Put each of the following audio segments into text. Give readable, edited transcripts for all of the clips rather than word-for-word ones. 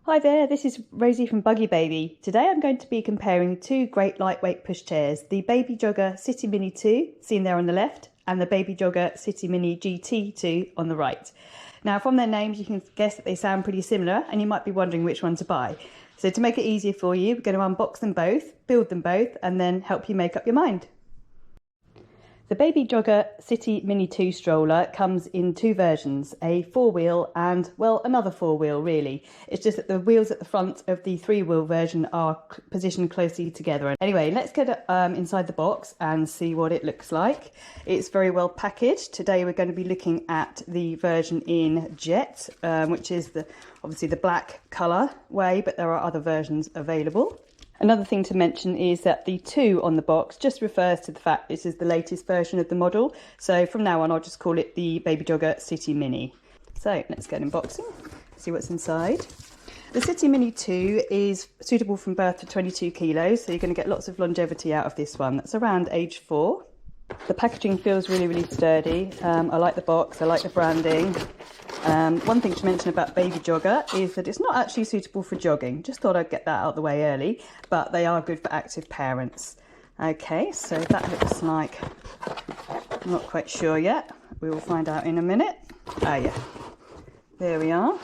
Hi there, this is Rosie from Buggy Baby. Today I'm going to be comparing two great lightweight pushchairs, the Baby Jogger City Mini 2, seen there on the left, and the Baby Jogger City Mini GT2 on the right. Now from their names you can guess that they sound pretty similar and you might be wondering which one to buy. So to make it easier for you, we're going to unbox them both, build them both, and then help you make up your mind. The Baby Jogger City Mini 2 stroller comes in two versions, a four-wheel and, well, another four-wheel really. It's just that the wheels at the front of the three-wheel version are positioned closely together. Anyway, let's get inside the box and see what it looks like. It's very well packaged. Today we're going to be looking at the version in jet, which is obviously the black colour way, but there are other versions available. Another thing to mention is that the 2 on the box just refers to the fact this is the latest version of the model. So from now on, I'll just call it the Baby Jogger City Mini. So let's get unboxing, see what's inside. The City Mini 2 is suitable from birth to 22 kilos, so you're going to get lots of longevity out of this one. That's around age 4. The packaging feels really sturdy. I like the box, I like the branding. One thing to mention about Baby Jogger is that it's not actually suitable for jogging. Just thought I'd get that out of the way early, but they are good for active parents. Okay, so that looks like, I'm not quite sure yet. We will find out in a minute. Ah yeah, there we are.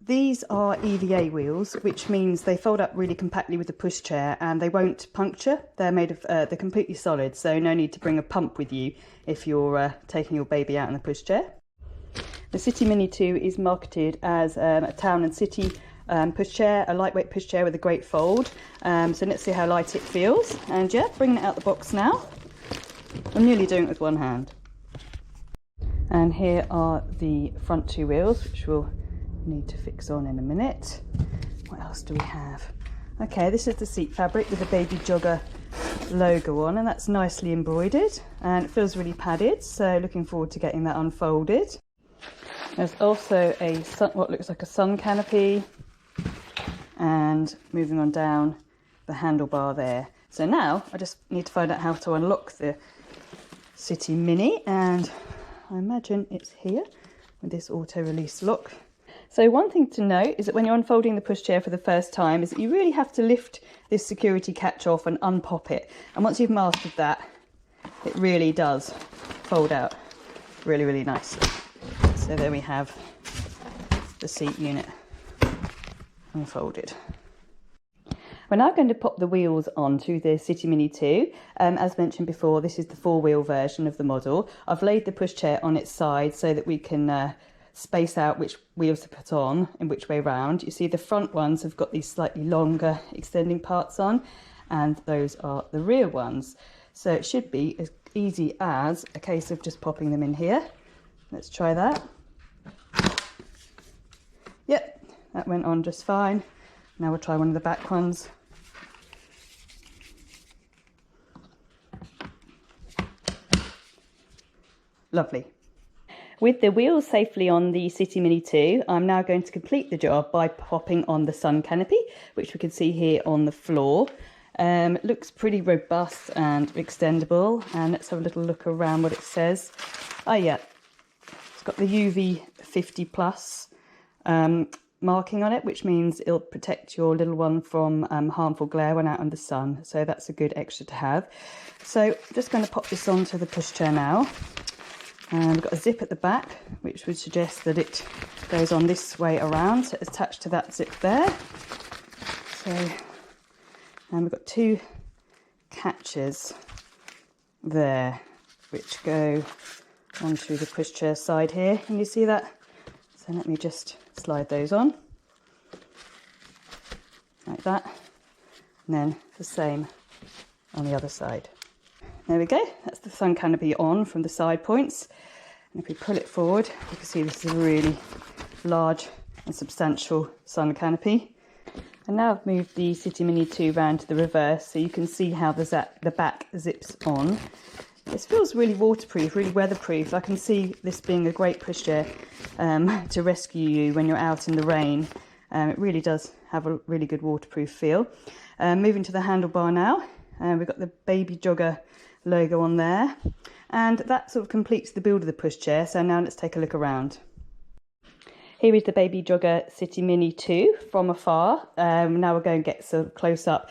These are EVA wheels, which means they fold up really compactly with the pushchair and they won't puncture. They're made of, they're completely solid, so no need to bring a pump with you if you're taking your baby out in the pushchair. The City Mini 2 is marketed as a town and city pushchair, a lightweight pushchair with a great fold. So let's see how light it feels. And yeah, bringing it out the box now. I'm nearly doing it with one hand. And here are the front two wheels, which we'll need to fix on in a minute. What else do we have? Okay, this is the seat fabric with the Baby Jogger logo on, and that's nicely embroidered and it feels really padded, so looking forward to getting that unfolded. There's also what looks like a sun canopy, and moving on down the handlebar there. So now I just need to find out how to unlock the City Mini, and I imagine it's here with this auto release lock. So one thing to note is that when you're unfolding the pushchair for the first time is that you really have to lift this security catch off and unpop it. And once you've mastered that, it really does fold out really nicely. So there we have the seat unit unfolded. We're now going to pop the wheels onto the City Mini 2. As mentioned before, this is the four-wheel version of the model. I've laid the pushchair on its side so that we can space out which wheels to put on in which way round. You see the front ones have got these slightly longer extending parts on, and those are the rear ones. So it should be as easy as a case of just popping them in here. Let's try that. Yep, that went on just fine. Now we'll try one of the back ones. Lovely. With the wheels safely on the City Mini 2, I'm now going to complete the job by popping on the sun canopy, which we can see here on the floor. It looks pretty robust and extendable, and let's have a little look around what it says. Oh yeah, it's got the UV 50 plus marking on it, which means it'll protect your little one from harmful glare when out in the sun, so that's a good extra to have. So I'm just going to pop this onto the pushchair now. And we've got a zip at the back, which would suggest that it goes on this way around, so it's attached to that zip there. So, and we've got two catches there, which go onto the pushchair side here. Can you see that? So let me just slide those on, like that, and then the same on the other side. There we go, that's the sun canopy on from the side points. And if we pull it forward, you can see this is a really large and substantial sun canopy. And now I've moved the City Mini 2 round to the reverse, so you can see how the back zips on. This feels really waterproof, really weatherproof. I can see this being a great pushchair to rescue you when you're out in the rain. It really does have a really good waterproof feel. Moving to the handlebar now, we've got the Baby Jogger logo on there, and that sort of completes the build of the pushchair. So now let's take a look around. Here is the Baby Jogger City Mini 2 from afar. Now we're going to get some close up.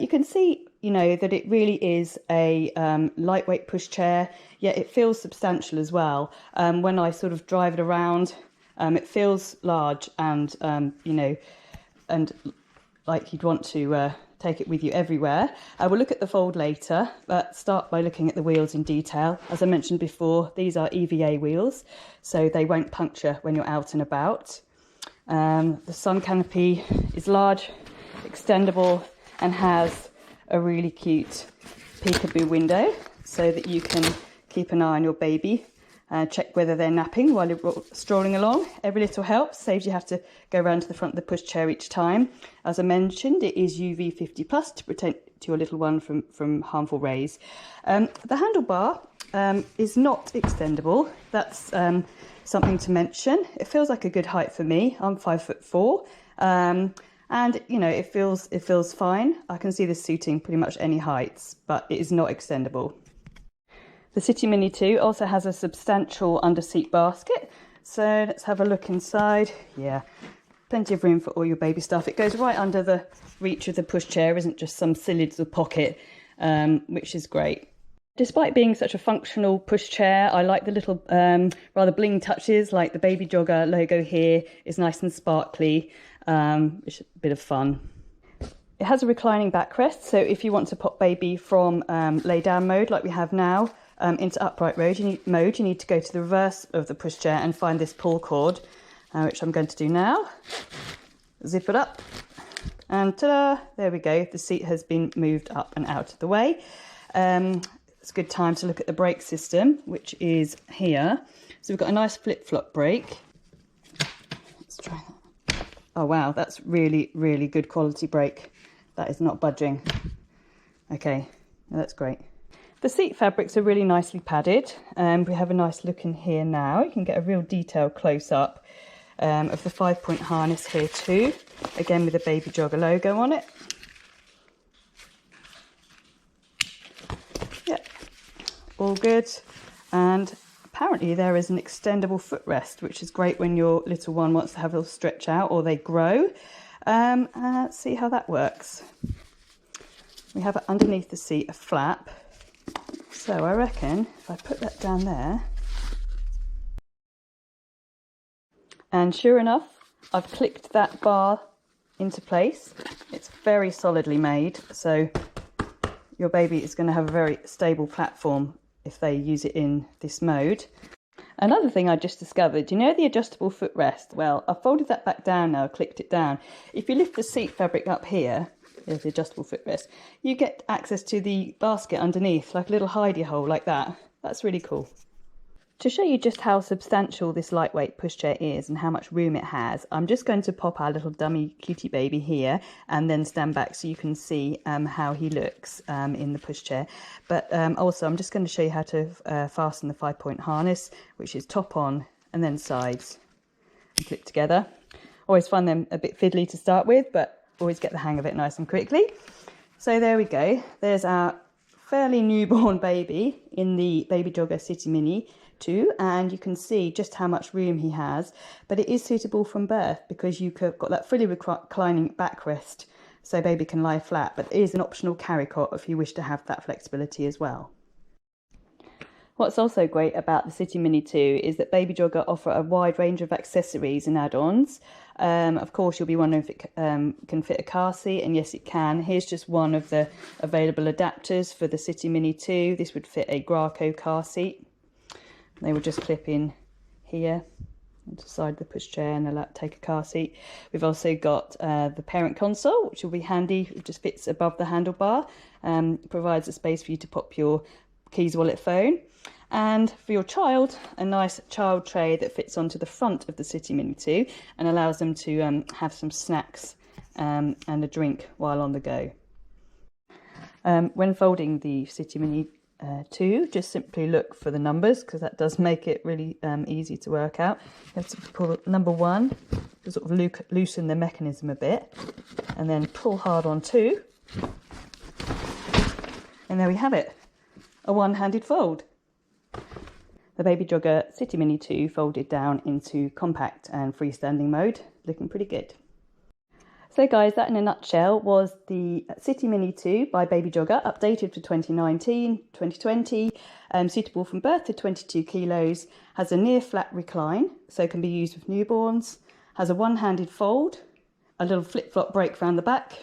You can see, you know, that it really is a lightweight pushchair, yet it feels substantial as well. When I sort of drive it around, it feels large and, you know, and like you'd want to take it with you everywhere. We'll look at the fold later, but start by looking at the wheels in detail. As I mentioned before, these are EVA wheels, so they won't puncture when you're out and about. The sun canopy is large, extendable, and has a really cute peekaboo window so that you can keep an eye on your baby and check whether they're napping while you're strolling along. Every little helps, saves you have to go around to the front of the pushchair each time. As I mentioned, it is UV 50+ to protect your little one from harmful rays. The handlebar is not extendable. That's something to mention. It feels like a good height for me. I'm 5'4", and you know, it feels fine. I can see this suiting pretty much any heights, but it is not extendable. The City Mini 2 also has a substantial under-seat basket. So let's have a look inside. Yeah, plenty of room for all your baby stuff. It goes right under the reach of the pushchair, isn't just some silly little pocket, which is great. Despite being such a functional pushchair, I like the little rather bling touches, like the Baby Jogger logo here is nice and sparkly, which is a bit of fun. It has a reclining backrest, so if you want to pop baby from lay down mode like we have now, into upright mode, you need to go to the reverse of the pushchair and find this pull cord, which I'm going to do now. Zip it up, and ta-da! There we go. The seat has been moved up and out of the way. It's a good time to look at the brake system, which is here. So we've got a nice flip-flop brake. Let's try that. Oh wow, that's really, really good quality brake. That is not budging. Okay, that's great. The seat fabrics are really nicely padded. We have a nice look in here now. You can get a real detailed close-up of the 5-point harness here too. Again with the Baby Jogger logo on it. Yep, all good. And apparently there is an extendable footrest, which is great when your little one wants to have a little stretch out or they grow. Let's see how that works. We have underneath the seat a flap. So I reckon if I put that down there, and sure enough, I've clicked that bar into place. It's very solidly made, so your baby is going to have a very stable platform if they use it in this mode. Another thing I just discovered, you know the adjustable footrest? Well, I've folded that back down now, clicked it down. If you lift the seat fabric up here, there's the adjustable footrest, you get access to the basket underneath, like a little hidey hole like that. That's really cool. To show you just how substantial this lightweight pushchair is and how much room it has, I'm just going to pop our little dummy cutie baby here and then stand back so you can see how he looks in the pushchair. But also I'm just going to show you how to fasten the 5-point harness, which is top on and then sides and clip together. Always find them a bit fiddly to start with, but always get the hang of it nice and quickly. So there we go. There's our fairly newborn baby in the Baby Jogger City Mini 2, and you can see just how much room he has, but it is suitable from birth because you've got that fully reclining backrest so baby can lie flat, but it is an optional carry cot if you wish to have that flexibility as well. What's also great about the City Mini 2 is that Baby Jogger offer a wide range of accessories and add-ons. Of course, you'll be wondering if it can fit a car seat, and yes, it can. Here's just one of the available adapters for the City Mini 2. This would fit a Graco car seat. They will just clip in here onto the side of the pushchair and allow take a car seat. We've also got the parent console, which will be handy. It just fits above the handlebar, provides a space for you to pop your keys, wallet, phone. And for your child, a nice child tray that fits onto the front of the City Mini 2 and allows them to have some snacks and a drink while on the go. When folding the City Mini 2, just simply look for the numbers because that does make it really easy to work out. You have to pull number 1 to sort of loosen the mechanism a bit, and then pull hard on 2. And there we have it, a one-handed fold. the Baby Jogger City Mini 2 folded down into compact and freestanding mode, looking pretty good. So guys, that in a nutshell was the City Mini 2 by Baby Jogger, updated for 2019, 2020, suitable from birth to 22 kilos, has a near flat recline, so can be used with newborns, has a one-handed fold, a little flip-flop brake around the back,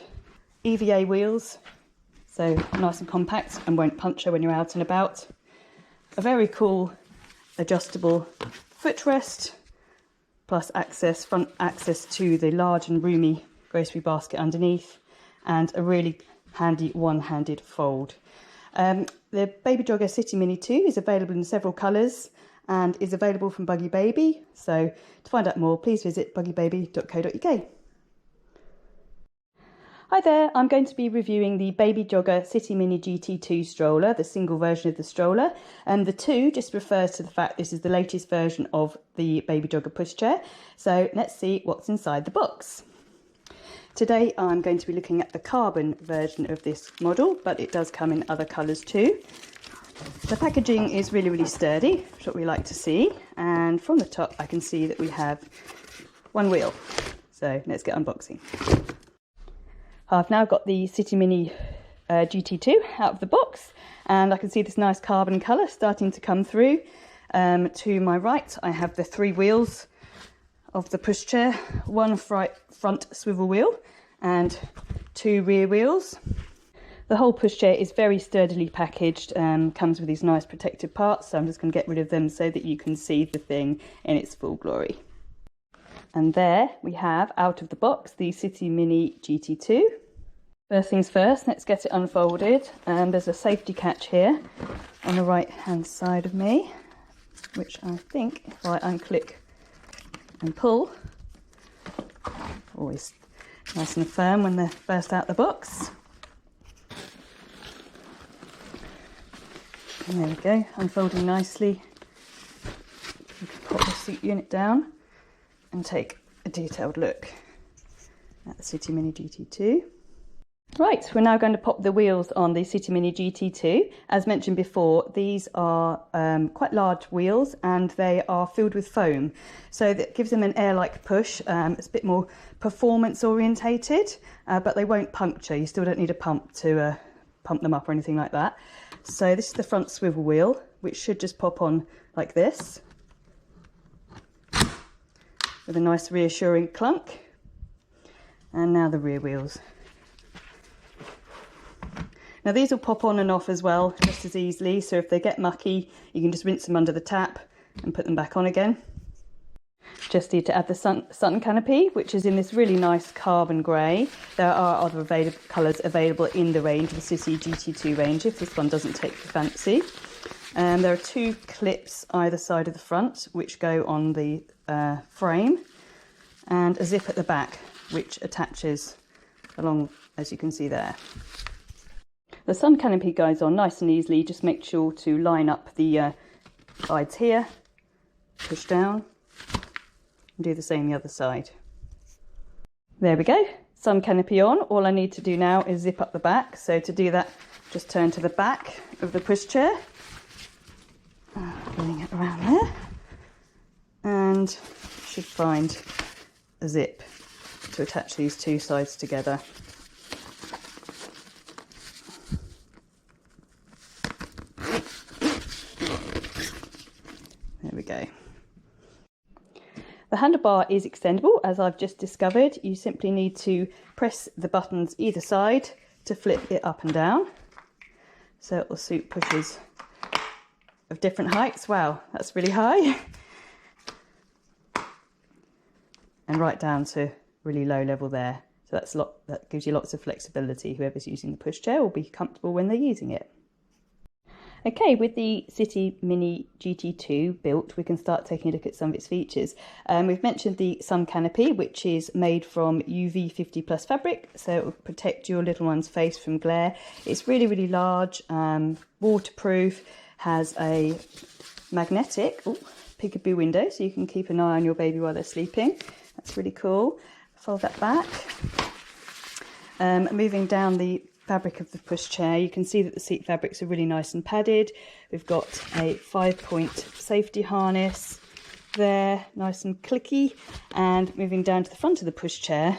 EVA wheels, so nice and compact and won't puncture when you're out and about, a very cool adjustable footrest, plus front access to the large and roomy grocery basket underneath, and a really handy one-handed fold. The Baby Jogger City Mini 2 is available in several colours and is available from Buggy Baby. So to find out more, please visit buggybaby.co.uk. Hi there, I'm going to be reviewing the Baby Jogger City Mini GT2 stroller, the single version of the stroller. And the 2 just refers to the fact this is the latest version of the Baby Jogger pushchair. So let's see what's inside the box. Today I'm going to be looking at the carbon version of this model, but it does come in other colours too. The packaging is really sturdy, which is what we like to see, and from the top I can see that we have one wheel. So let's get unboxing. I've now got the City Mini GT2 out of the box, and I can see this nice carbon colour starting to come through. To my right I have the 3 wheels of the pushchair, one front swivel wheel and 2 rear wheels. The whole pushchair is very sturdily packaged, comes with these nice protective parts, so I'm just going to get rid of them so that you can see the thing in its full glory. And there we have, out of the box, the City Mini GT2. First things first, let's get it unfolded. There's a safety catch here on the right hand side of me, which I think if I unclick and pull, always nice and firm when they're first out the box. And there we go, unfolding nicely. You can pop the seat unit down and take a detailed look at the City Mini GT2. Right, we're now going to pop the wheels on the City Mini GT2. As mentioned before, these are quite large wheels and they are filled with foam. So that gives them an air-like push. It's a bit more performance orientated, but they won't puncture. You still don't need a pump to pump them up or anything like that. So this is the front swivel wheel, which should just pop on like this, with a nice reassuring clunk. And now the rear wheels. Now these will pop on and off as well, just as easily, so if they get mucky, you can just rinse them under the tap and put them back on again. Just need to add the sun canopy, which is in this really nice carbon grey. There are other colours available in the range, the City GT2 range, if this one doesn't take your fancy. There are 2 clips either side of the front, which go on the frame, and a zip at the back, which attaches along, as you can see there. The sun canopy goes on nice and easily. Just make sure to line up the sides here, push down, and do the same the other side. There we go, sun canopy on. All I need to do now is zip up the back. So to do that, just turn to the back of the pushchair, bring it around there, and you should find a zip to attach these 2 sides together. There we go. The handlebar is extendable, as I've just discovered. You simply need to press the buttons either side to flip it up and down. So it will suit pushes of different heights. Wow, that's really high. And right down to really low level there. So that gives you lots of flexibility. Whoever's using the pushchair will be comfortable when they're using it. Okay, with the City Mini GT2 built, we can start taking a look at some of its features. We've mentioned the sun canopy, which is made from UV 50+ fabric, so it will protect your little one's face from glare. It's really large, waterproof, has a magnetic peekaboo window, so you can keep an eye on your baby while they're sleeping. That's really cool. Fold that back. Moving down the fabric of the pushchair. You can see that the seat fabrics are really nice and padded. We've got a 5-point safety harness there, nice and clicky, and moving down to the front of the pushchair,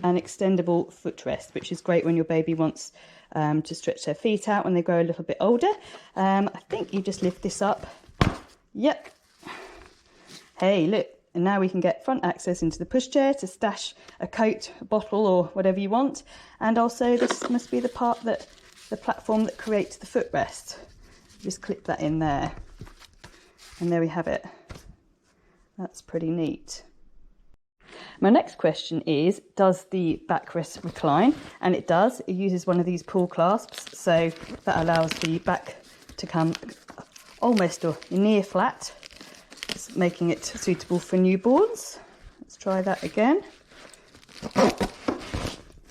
an extendable footrest, which is great when your baby wants to stretch their feet out when they grow a little bit older. I think you just lift this up. Yep. Hey, look. And now we can get front access into the pushchair to stash a coat, a bottle, or whatever you want. And also this must be the platform that creates the footrest. Just clip that in there. And there we have it. That's pretty neat. My next question is, does the backrest recline? And it does. It uses one of these pull clasps, so that allows the back to come almost or near flat, making it suitable for newborns. Let's try that again.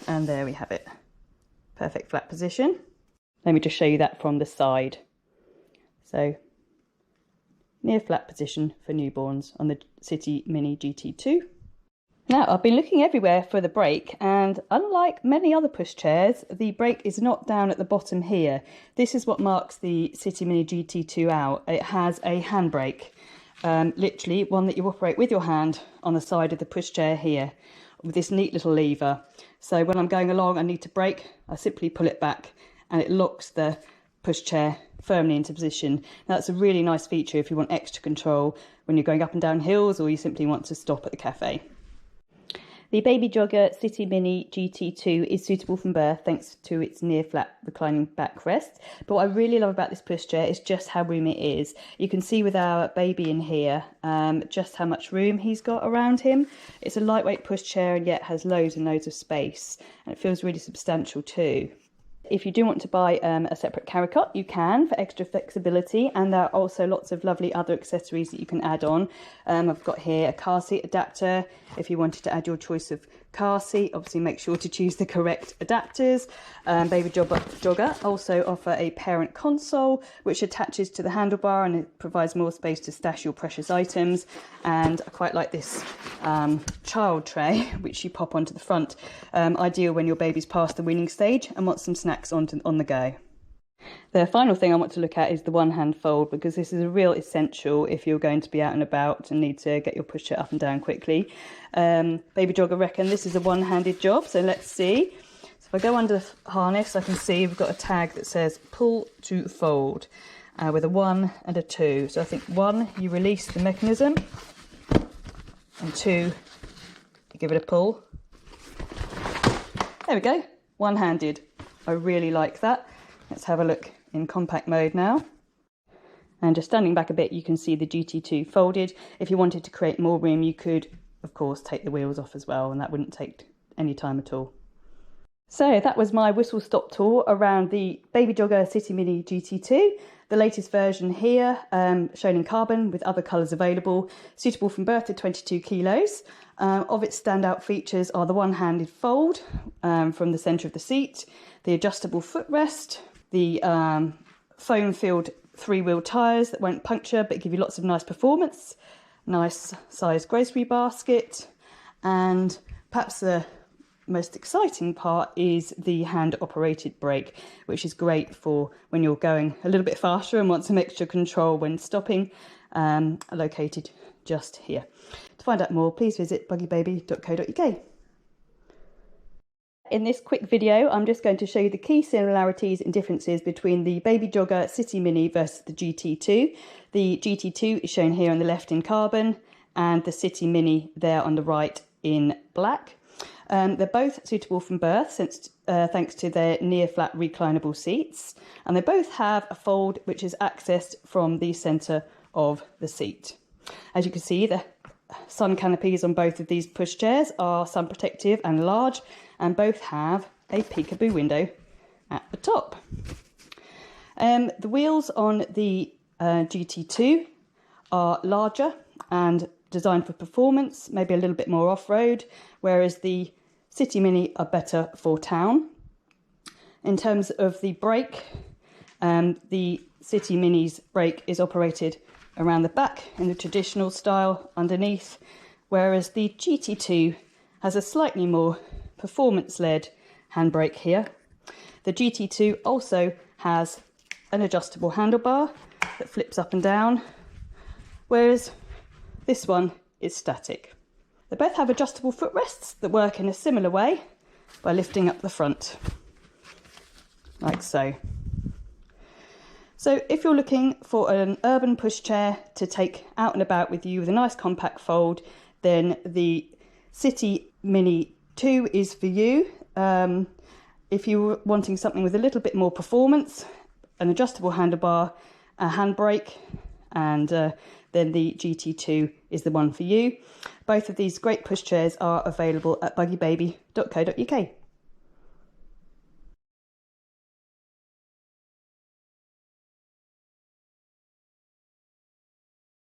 And there we have it. Perfect flat position. Let me just show you that from the side. So, near flat position for newborns on the City Mini GT2. Now, I've been looking everywhere for the brake, and unlike many other pushchairs, the brake is not down at the bottom here. This is what marks the City Mini GT2 out. It has a handbrake. Literally one that you operate with your hand on the side of the pushchair here with this neat little lever. So when I'm going along, I need to brake, I simply pull it back and it locks the pushchair firmly into position. Now, that's a really nice feature if you want extra control when you're going up and down hills or you simply want to stop at the cafe. The Baby Jogger City Mini GT2 is suitable from birth thanks to its near flat reclining backrest. But what I really love about this pushchair is just how roomy it is. You can see with our baby in here just how much room he's got around him. It's a lightweight pushchair and yet has loads and loads of space, and it feels really substantial too. If you do want to buy a separate carry cot, you can for extra flexibility, and there are also lots of lovely other accessories that you can add on. I've got here a car seat adapter. If you wanted to add your choice of car seat, obviously make sure to choose the correct adapters. Baby Jogger also offer a parent console which attaches to the handlebar and it provides more space to stash your precious items. And I quite like this child tray which you pop onto the front, ideal when your baby's past the weaning stage and wants some snacks on the go. The final thing I want to look at is the one-hand fold, because this is a real essential if you're going to be out and about and need to get your pushchair up and down quickly. Baby Jogger reckon this is a one-handed job, so let's see. So if I go under the harness, I can see we've got a tag that says pull to fold with a 1 and a 2. So I think 1, you release the mechanism, and 2, you give it a pull. There we go, one-handed. I really like that. Let's have a look in compact mode now. And just standing back a bit, you can see the GT2 folded. If you wanted to create more room, you could, of course, take the wheels off as well, and that wouldn't take any time at all. So that was my whistle-stop tour around the Baby Jogger City Mini GT2. The latest version here, shown in carbon with other colours available, suitable from birth to 22 kilos. Of its standout features are the one-handed fold from the centre of the seat, the adjustable footrest, the foam-filled 3-wheel tyres that won't puncture but give you lots of nice performance, nice sized grocery basket, and perhaps the most exciting part is the hand-operated brake, which is great for when you're going a little bit faster and want some extra control when stopping, located just here. To find out more, please visit buggybaby.co.uk. In this quick video, I'm just going to show you the key similarities and differences between the Baby Jogger City Mini versus the GT2. The GT2 is shown here on the left in carbon, and the City Mini there on the right in black. They're both suitable from birth thanks to their near flat reclinable seats, and they both have a fold which is accessed from the centre of the seat. As you can see, the sun canopies on both of these pushchairs are sun protective and large, and both have a peekaboo window at the top. The wheels on the GT2 are larger and designed for performance, maybe a little bit more off-road, whereas the City Mini are better for town. In terms of the brake, the City Mini's brake is operated around the back in the traditional style underneath, whereas the GT2 has a slightly more performance-led handbrake here. The GT2 also has an adjustable handlebar that flips up and down, whereas this one is static. They both have adjustable footrests that work in a similar way by lifting up the front, like so. So if you're looking for an urban pushchair to take out and about with you with a nice compact fold, then the City Mini 2 is for you. If you're wanting something with a little bit more performance, an adjustable handlebar, a handbrake, and then the GT2 is the one for you. Both of these great pushchairs are available at buggybaby.co.uk.